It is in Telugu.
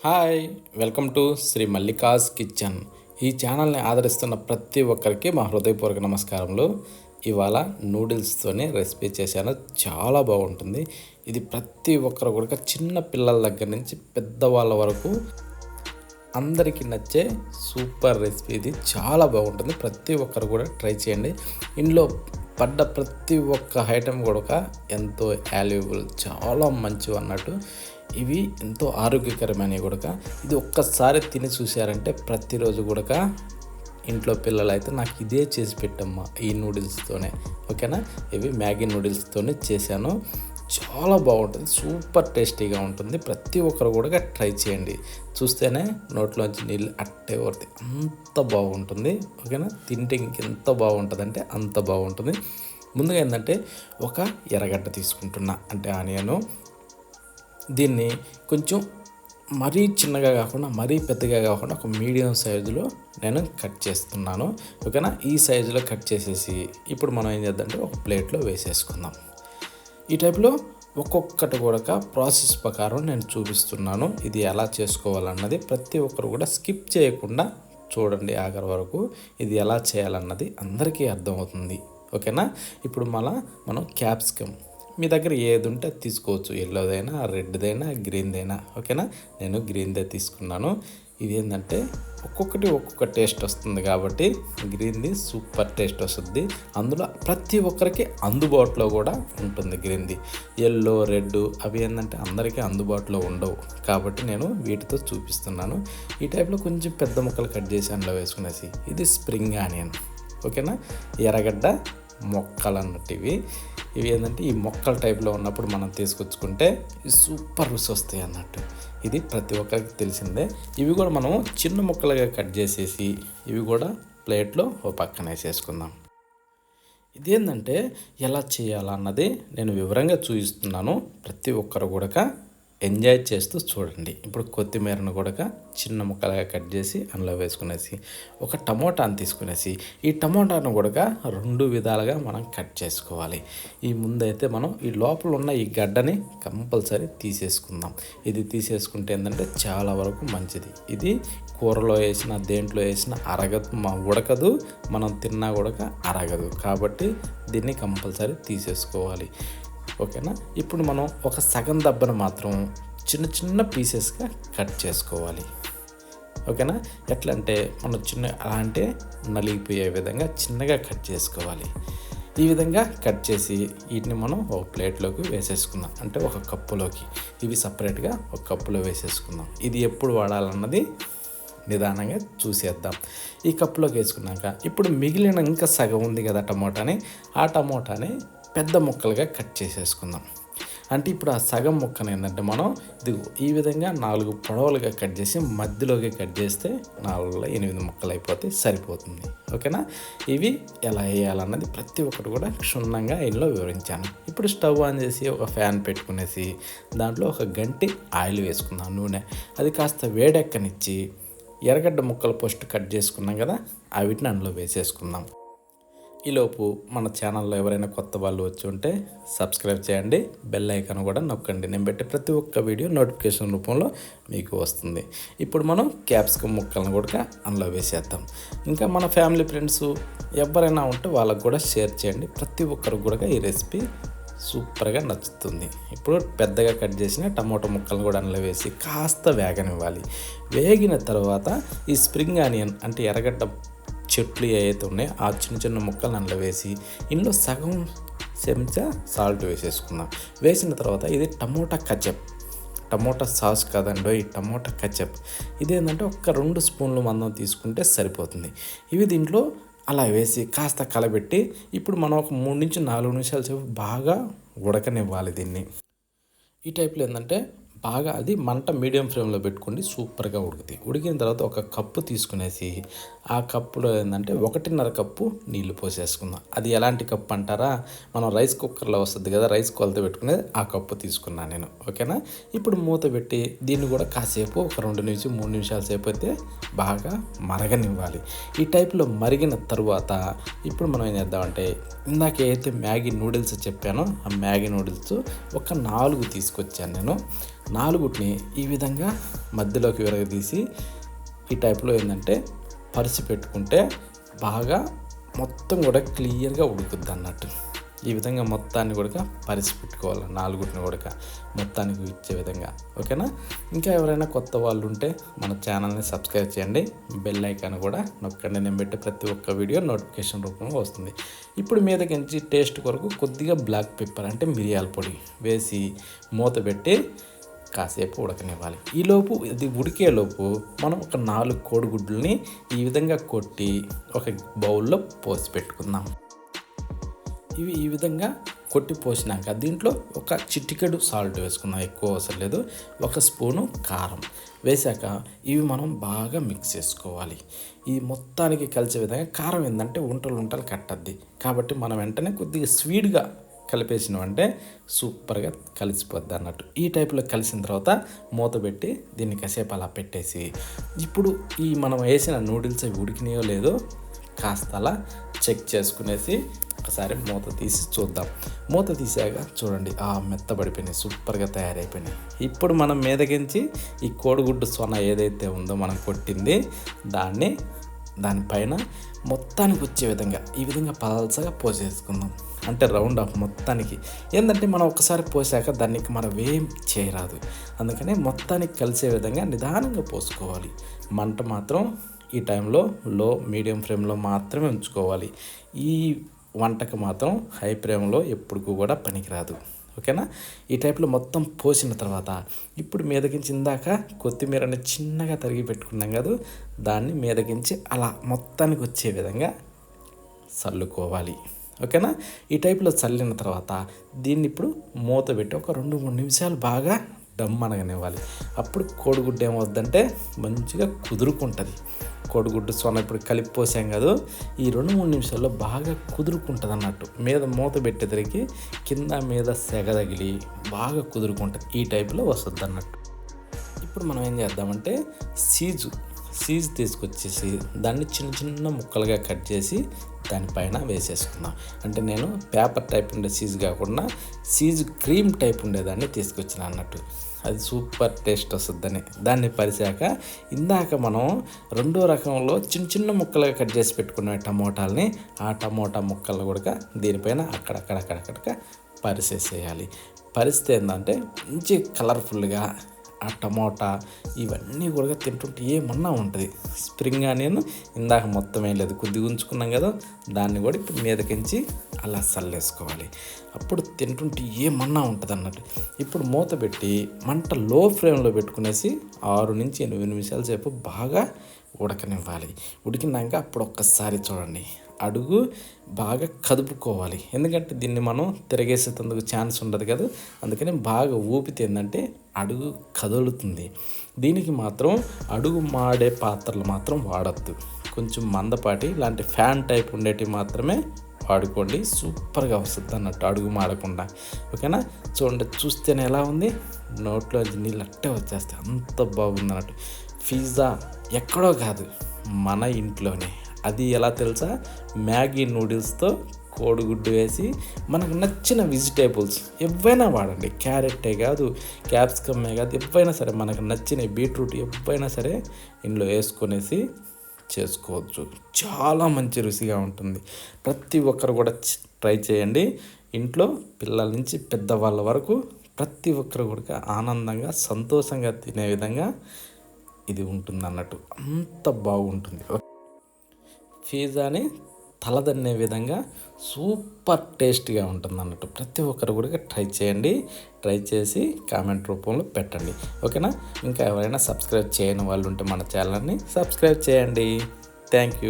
Hi, welcome to Shri Mallika's kitchen. ఈ ఛానల్ని ఆదరిస్తున్న ప్రతి ఒక్కరికి మా హృదయపూర్వక నమస్కారములు. ఇవాళ నూడిల్స్తోనే రెసిపీ చేశాను. చాలా బాగుంటుంది. ఇది ప్రతి ఒక్కరు కూడా చిన్న పిల్లల దగ్గర నుంచి పెద్దవాళ్ళ వరకు అందరికీ నచ్చే సూపర్ రెసిపీ. ఇది చాలా బాగుంటుంది. ప్రతి ఒక్కరు కూడా ట్రై చేయండి. ఇందులో పడ్డ ప్రతి ఒక్క ఐటెం కూడా ఎంతో వాల్యుబుల్, చాలా మంచివి అన్నట్టు. ఇవి ఎంతో ఆరోగ్యకరమైనవి కూడా. ఇది ఒక్కసారి తిని చూసారంటే ప్రతిరోజు కూడా ఇంట్లో పిల్లలు అయితే నాకు ఇదే చేసి పెట్టమ్మా ఈ నూడిల్స్తోనే, ఓకేనా. ఇవి మ్యాగీ నూడిల్స్తోనే చేశాను. చాలా బాగుంటుంది, సూపర్ టేస్టీగా ఉంటుంది. ప్రతి ఒక్కరు కూడా ట్రై చేయండి. చూస్తేనే నోట్లోంచి నీళ్ళు అట్టే వస్తాయి, అంత బాగుంటుంది, ఓకేనా. తింటే ఇంకెంత బాగుంటుంది అంటే అంత బాగుంటుంది. ముందుగా ఏంటంటే ఒక ఎర్రగడ్డ తీసుకుంటున్నా, అంటే ఆనియను. దీన్ని కొంచెం మరీ చిన్నగా కాకుండా మరీ పెద్దగా కాకుండా ఒక మీడియం సైజులో నేను కట్ చేస్తున్నాను, ఓకేనా. ఈ సైజులో కట్ చేసేసి ఇప్పుడు మనం ఏం చేద్దామంటే ఒక ప్లేట్లో వేసేసుకుందాం. ఈ టైప్లో ఒక్కొక్కటి కూడా ప్రాసెస్ ప్రకారం నేను చూపిస్తున్నాను. ఇది ఎలా చేసుకోవాలన్నది ప్రతి ఒక్కరు కూడా స్కిప్ చేయకుండా చూడండి ఆఖరి వరకు. ఇది ఎలా చేయాలన్నది అందరికీ అర్థమవుతుంది, ఓకేనా. ఇప్పుడు మనం క్యాప్సికమ్ మీ దగ్గర ఏది ఉంటే అది తీసుకోవచ్చు. ఎల్లోదైనా, రెడ్దైనా, గ్రీన్దైనా, ఓకేనా. నేను గ్రీన్దే తీసుకున్నాను. ఇది ఏంటంటే ఒక్కొక్కటి ఒక్కొక్క టేస్ట్ వస్తుంది కాబట్టి గ్రీన్ది సూపర్ టేస్ట్ వస్తుంది. అందులో ప్రతి ఒక్కరికి అందుబాటులో కూడా ఉంటుంది గ్రీన్ది. ఎల్లో, రెడ్ అవి ఏంటంటే అందరికీ అందుబాటులో ఉండవు కాబట్టి నేను వీటితో చూపిస్తున్నాను. ఈ టైప్లో కొంచెం పెద్ద ముక్కలు కట్ చేసి అందులో వేసుకునేసి, ఇది స్ప్రింగ్ ఆనియన్, ఓకేనా. ఎర్రగడ్డ మొక్కలు అన్నట్టు ఇవి ఏంటంటే ఈ మొక్కల టైప్లో ఉన్నప్పుడు మనం తీసుకొచ్చుకుంటే సూపర్ రుచి వస్తాయి అన్నట్టు. ఇది ప్రతి ఒక్కరికి తెలిసిందే. ఇవి కూడా మనం చిన్న ముక్కలుగా కట్ చేసేసి ఇవి కూడా ప్లేట్లో ఓ పక్కన వేసేసుకుందాం. ఇదేంటంటే ఎలా చేయాలన్నది నేను వివరంగా చూపిస్తున్నాను. ప్రతి ఒక్కరు కూడా ఎంజాయ్ చేస్తూ చూడండి. ఇప్పుడు కొత్తిమీరను కూడా చిన్న ముక్కలుగా కట్ చేసి అందులో వేసుకునేసి ఒక టమోటాను తీసుకునేసి ఈ టమోటాను కూడా రెండు విధాలుగా మనం కట్ చేసుకోవాలి. ఈ ముందైతే మనం ఈ లోపల ఉన్న ఈ గడ్డని కంపల్సరీ తీసేసుకుందాం. ఇది తీసేసుకుంటే ఏంటంటే చాలా వరకు మంచిది. ఇది కూరలో వేసిన దేంట్లో వేసిన ఉడకదు, మనం తిన్నా కూడా అరగదు కాబట్టి దీన్ని కంపల్సరీ తీసేసుకోవాలి, ఓకేనా. ఇప్పుడు మనం ఒక సగం దెబ్బను మాత్రం చిన్న చిన్న పీసెస్గా కట్ చేసుకోవాలి, ఓకేనా. ఎట్లా అంటే మనం అలా అంటే నలిగిపోయే విధంగా చిన్నగా కట్ చేసుకోవాలి. ఈ విధంగా కట్ చేసి వీటిని మనం ఒక ప్లేట్లోకి వేసేసుకుందాం, అంటే ఒక కప్పులోకి. ఇవి సపరేట్గా ఒక కప్పులో వేసేసుకుందాం. ఇది ఎప్పుడు వాడాలన్నది నిదానంగా చూసేద్దాం. ఈ కప్పులోకి వేసుకున్నాక ఇప్పుడు మిగిలిన ఇంకా సగం ఉంది కదా టమోటాని, ఆ టమోటాని పెద్ద ముక్కలుగా కట్ చేసేసుకుందాం. అంటే ఇప్పుడు ఆ సగం ముక్కను ఏంటంటే మనం ఈ విధంగా 4 పొడవులుగా కట్ చేసి మధ్యలోకి కట్ చేస్తే 4లో 8 ముక్కలు అయిపోతే సరిపోతుంది, ఓకేనా. ఇవి ఎలా వేయాలన్నది ప్రతి ఒక్కటి కూడా క్షుణ్ణంగా ఇందులో వివరించాను. ఇప్పుడు స్టవ్ ఆన్ చేసి ఒక ఫ్యాన్ పెట్టుకునేసి దాంట్లో ఒక గంటి ఆయిల్ వేసుకుందాం, నూనె. అది కాస్త వేడెక్కనిచ్చి ఎర్రగడ్డ ముక్కలు ఫస్ట్ కట్ చేసుకున్నాం కదా వీటిని అందులో వేసేసుకుందాం. ఈలోపు మన ఛానల్లో ఎవరైనా కొత్త వాళ్ళు వచ్చి ఉంటే సబ్స్క్రైబ్ చేయండి, బెల్ ఐకాన్ కూడా నొక్కండి. నేను పెట్టే ప్రతి ఒక్క వీడియో నోటిఫికేషన్ రూపంలో మీకు వస్తుంది. ఇప్పుడు మనం క్యాప్సికమ్ ముక్కలను కూడా అందులో వేసేద్దాం. ఇంకా మన ఫ్యామిలీ ఫ్రెండ్స్ ఎవరైనా ఉంటే వాళ్ళకు కూడా షేర్ చేయండి. ప్రతి ఒక్కరికి కూడా ఈ రెసిపీ సూపర్గా నచ్చుతుంది. ఇప్పుడు పెద్దగా కట్ చేసిన టమోటా ముక్కలను కూడా అందులో వేసి కాస్త వేగనివ్వాలి. వేగిన తర్వాత ఈ స్ప్రింగ్ ఆనియన్ అంటే ఎర్రగడ్డ చెట్లు ఏవైతే ఉన్నాయో ఆ చిన్న చిన్న ముక్కలు అందులో వేసి ఇందులో సగం చెంచా సాల్ట్ వేసేసుకుందాం. వేసిన తర్వాత ఇది టమోటా సాస్ కాదండి, ఈ టమోటా కచప్. ఇదేంటంటే ఒక 2 స్పూన్లు మందం తీసుకుంటే సరిపోతుంది. ఇవి దీంట్లో అలా వేసి కాస్త కలబెట్టి ఇప్పుడు మనం ఒక 3 నుంచి 4 నిమిషాల సేపు బాగా ఉడకనివ్వాలి దీన్ని. ఈ టైప్లో ఏంటంటే బాగా అది మంట మీడియం ఫ్లేమ్లో పెట్టుకోండి, సూపర్గా ఉడుకుతాయి. ఉడికిన తర్వాత ఒక కప్పు తీసుకునేసి ఆ కప్పులో ఏంటంటే 1.5 కప్పు నీళ్లు పోసేసుకుందాం. అది ఎలాంటి కప్పు అంటారా, మనం రైస్ కుక్కర్లో వస్తుంది కదా, రైస్ కొలత పెట్టుకునేది ఆ కప్పు తీసుకున్నాను నేను, ఓకేనా. ఇప్పుడు మూత పెట్టి దీన్ని కూడా కాసేపు ఒక 2 నుంచి 3 నిమిషాల సేపు అయితే బాగా మరగనివ్వాలి. ఈ టైప్లో మరిగిన తరువాత ఇప్పుడు మనం ఏం చేద్దామంటే ఇందాక ఏదైతే మ్యాగీ నూడిల్స్ చెప్పానో ఆ మ్యాగీ నూడిల్స్ ఒక 4 తీసుకొచ్చాను నేను. నాలుగుటిని ఈ విధంగా మధ్యలోకి విరగదీసి ఈ టైప్లో ఏంటంటే పరిచి పెట్టుకుంటే బాగా మొత్తం కూడా క్లియర్గా ఉడుకుద్ది అన్నట్టు. ఈ విధంగా మొత్తాన్ని కూడా పరిచి పెట్టుకోవాలి, నాలుగుటిని కూడా మొత్తానికి ఇచ్చే విధంగా. ఓకేనా? ఇంకా ఎవరైనా కొత్త వాళ్ళు ఉంటే మన ఛానల్ని సబ్స్క్రైబ్ చేయండి, బెల్ ఐకాన్ కూడా నొక్కండి. నేను పెట్టే ప్రతి ఒక్క వీడియో నోటిఫికేషన్ రూపంలో వస్తుంది. ఇప్పుడు మీదకించి టేస్ట్ కొరకు కొద్దిగా బ్లాక్ పెప్పర్ అంటే మిరియాల పొడి వేసి మూత పెట్టి కాసేపు ఉడకనివ్వాలి. ఈలోపు ఇది ఉడికేలోపు మనం ఒక 4 కోడిగుడ్లని ఈ విధంగా కొట్టి ఒక బౌల్లో పోసి పెట్టుకుందాం. ఇవి ఈ విధంగా కొట్టి పోసినాక దీంట్లో ఒక చిటికెడు సాల్ట్ వేసుకుందాం, ఎక్కువ అవసరం లేదు. 1 స్పూను కారం వేసాక ఇవి మనం బాగా మిక్స్ చేసుకోవాలి. ఈ మొత్తానికి కలిసే విధంగా. కారం ఏంటంటే ఉంటలు కట్టద్ది కాబట్టి మనం వెంటనే కొద్దిగా స్వీట్గా కలిపేసినామంటే సూపర్గా కలిసిపోద్ది అన్నట్టు. ఈ టైప్లో కలిసిన తర్వాత మూత పెట్టి దీన్ని కాసేపు అలా పెట్టేసి ఇప్పుడు ఈ మనం వేసిన నూడిల్స్ అవి ఉడికినాయో లేదో కాస్త అలా చెక్ చేసుకునేసి ఒకసారి మూత తీసి చూద్దాం. మూత తీసాక చూడండి, మెత్తబడిపోయినాయి, సూపర్గా తయారైపోయినాయి. ఇప్పుడు మనం మీదకించి ఈ కోడిగుడ్డు సొన ఏదైతే ఉందో మనం కొట్టింది దానిపైన మొత్తానికి వచ్చే విధంగా ఈ విధంగా పల్చగా పోసేసుకుందాం. అంటే రౌండ్ ఆఫ్ మొత్తానికి. ఏంటంటే మనం ఒకసారి పోసాక దానికి మనం ఏం చేయరాదు, అందుకని మొత్తానికి కలిసే విధంగా నిదానంగా పోసుకోవాలి. మంట మాత్రం ఈ టైంలో లో మీడియం ఫ్లేమ్లో మాత్రమే ఉంచుకోవాలి. ఈ వంటకు మాత్రం హై ఫ్లేమ్లో ఎప్పుడు కూడా పనికిరాదు. ఓకేనా? ఈ టైప్లో మొత్తం పోసిన తర్వాత ఇప్పుడు మీదకించి ఇందాక కొత్తిమీరని చిన్నగా తరిగి పెట్టుకున్నాం కదా, దాన్ని మీదకించి అలా మొత్తానికి వచ్చే విధంగా చల్లుకోవాలి. ఓకేనా? ఈ టైప్లో చల్లిన తర్వాత దీన్ని ఇప్పుడు మూత పెట్టి ఒక 2-3 నిమిషాలు బాగా దమ్ అనగనివ్వాలి. అప్పుడు కోడిగుడ్డు ఏమవుద్దంటే మంచిగా కుదురుకుంటుంది. కోడిగుడ్డు సొన ఇప్పుడు కలిపి పోసాం కదా, ఈ 2-3 నిమిషాల్లో బాగా కుదురుకుంటుంది అన్నట్టు. మీద మూత పెట్టేసరికి కింద మీద సెగ తగిలి బాగా కుదురుకుంటుంది. ఈ టైప్లో వస్తుంది అన్నట్టు. ఇప్పుడు మనం ఏం చేద్దామంటే చీజ్ తీసుకొచ్చేసి దాన్ని చిన్న చిన్న ముక్కలుగా కట్ చేసి దానిపైన వేసేసుకుందాం. అంటే నేను పేపర్ టైప్ ఉండే చీజ్ కాకుండా చీజ్ క్రీమ్ టైప్ ఉండేదాన్ని తీసుకొచ్చిన అన్నట్టు. అది సూపర్ టేస్ట్ వస్తుందని దాన్ని పరిచాక ఇందాక మనం 2వ రకంలో చిన్న చిన్న ముక్కలుగా కట్ చేసి పెట్టుకున్న టమోటాలని ఆ టమోటా ముక్కలు కూడా దీనిపైన అక్కడక్కడ పరిసేసేయాలి. పరిస్తే ఏంటంటే మంచి కలర్ఫుల్గా ఆ టమోటా ఇవన్నీ కూడా తింటుంటే ఏమన్నా ఉంటుంది. స్ప్రింగ్ ఆనియన్ ఇందాక మొత్తం ఏం లేదు, కొద్దిగా ఉంచుకున్నాం కదా, దాన్ని కూడా ఇప్పుడు మీదకించి అలా చల్లేసుకోవాలి. అప్పుడు తింటుంటే ఏమన్నా ఉంటుంది అన్నట్టు. ఇప్పుడు మూత పెట్టి మంట లో ఫ్లేమ్లో పెట్టుకునేసి 6-8 నిమిషాల సేపు బాగా ఉడకనివ్వాలి. ఉడికినాక అప్పుడు ఒక్కసారి చూడండి, అడుగు బాగా కదుపుకోవాలి. ఎందుకంటే దీన్ని మనం తిరగేసేందుకు ఛాన్స్ ఉండదు కదా, అందుకని బాగా ఊపితే ఏంటంటే అడుగు కదులుతుంది. దీనికి మాత్రం అడుగు మాడే పాత్రలు మాత్రం వాడద్దు, కొంచెం మందపాటి ఇలాంటి ఫ్యాన్ టైప్ ఉండేటివి మాత్రమే వాడుకోండి. సూపర్గా వస్తుంది అన్నట్టు అడుగు మాడకుండా. ఓకేనా? చూడండి, చూస్తేనే ఎలా ఉంది, నోట్లో నీళ్ళు అట్టే వచ్చేస్తాయి, అంత బాగుంది అన్నట్టు. పిజ్జా ఎక్కడో కాదు, మన ఇంట్లోనే. అది ఎలా తెలుసా? మ్యాగీ నూడిల్స్తో కోడిగుడ్డు వేసి మనకు నచ్చిన వెజిటేబుల్స్ ఎవైనా వాడండి. క్యారెట్టే కాదు, క్యాప్సికమ్మే కాదు, ఎవైనా సరే మనకు నచ్చిన బీట్రూట్ ఎవైనా సరే ఇందులో వేసుకొనేసి చేసుకోవచ్చు. చాలా మంచి రుచిగా ఉంటుంది. ప్రతి ఒక్కరు కూడా ట్రై చేయండి. ఇంట్లో పిల్లల నుంచి పెద్దవాళ్ళ వరకు ప్రతి ఒక్కరు కూడా ఆనందంగా సంతోషంగా తినే విధంగా ఇది ఉంటుంది అన్నట్టు. అంత బాగుంటుంది. పిజ్జాని తలదన్నే విధంగా సూపర్ టేస్ట్గా ఉంటుంది అన్నట్టు. ప్రతి ఒక్కరు కూడా ట్రై చేయండి. ట్రై చేసి కామెంట్ రూపంలో పెట్టండి. ఓకేనా? ఇంకా ఎవరైనా సబ్స్క్రైబ్ చేయని వాళ్ళు ఉంటే మన ఛానల్ని సబ్స్క్రైబ్ చేయండి. Thank you.